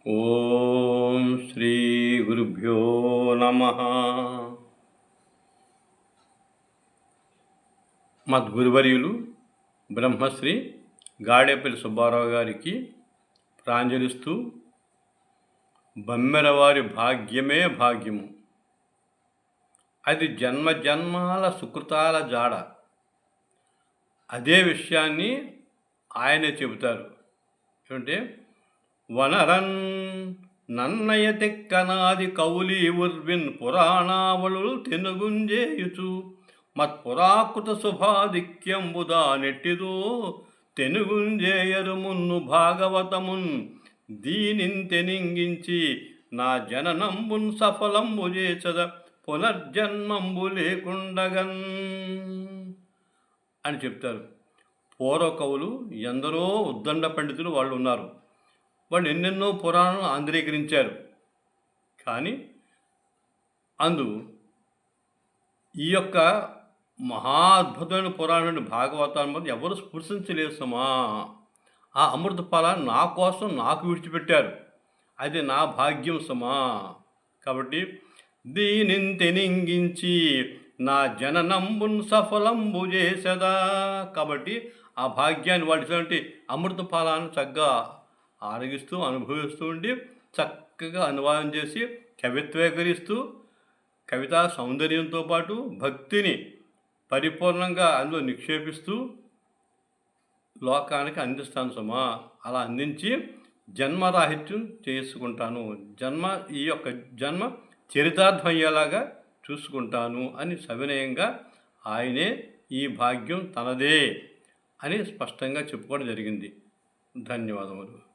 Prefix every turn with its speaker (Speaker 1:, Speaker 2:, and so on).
Speaker 1: ఓం శ్రీ గురుభ్యో నమః. మద్గురువర్యులు బ్రహ్మశ్రీ గాడేపల్లి సుబ్బారావు గారికి ప్రాంజలిస్తూ, బమ్మెరవారి భాగ్యమే భాగ్యము, అది జన్మ జన్మాల సుకృతాల జాడ. అదే విషయాన్ని ఆయనే చెబుతారు. ఏమంటే, వనరన్ నన్నయ తెక్కనాది కౌలి ఉర్విన్ పురాణావళులు తెనుగుంజేయుచు మత్పురాకృత శుభాధిక్యంబుదా నెట్టిదో తెనుగుంజేయరు మున్ను భాగవతమున్ దీనింతెనింగించి నా జననంబున్ సఫలంబు చేసద పునర్జన్మంబు లేకుండగన్ అని చెప్తారు. పూర్వ కవులు ఎందరో ఉద్దండ పండితులు వాళ్ళు ఉన్నారు. వాళ్ళు ఎన్నెన్నో పురాణాలను ఆంధ్రీకరించారు. కానీ ఈ యొక్క మహా అద్భుతమైన పురాణమైన భాగవతాన్ని ఎవరు స్పృశించలేదు సమా. ఆ అమృత ఫలాన్ని నా కోసం నాకు విడిచిపెట్టారు. అది నా భాగ్యం సమా. కాబట్టి దీనింతెనింగించి నా జననంబున్ సఫలంబు చేసదా. కాబట్టి ఆ భాగ్యాన్ని వాటి అమృత ఫలాన్ని చక్కగా ఆరగిస్తూ అనుభవిస్తూ ఉండి చక్కగా అనువాదం చేసి కవిత్వీకరిస్తూ కవితా సౌందర్యంతో పాటు భక్తిని పరిపూర్ణంగా అందులో నిక్షేపిస్తూ లోకానికి అందిస్తాను సుమా. అలా అందించి జన్మరాహిత్యం చేసుకుంటాను, ఈ యొక్క జన్మ చరితార్థం అయ్యేలాగా చూసుకుంటాను అని సవినయంగా ఆయనే ఈ భాగ్యం తనదే అని స్పష్టంగా చెప్పుకోవడం జరిగింది. ధన్యవాదములు.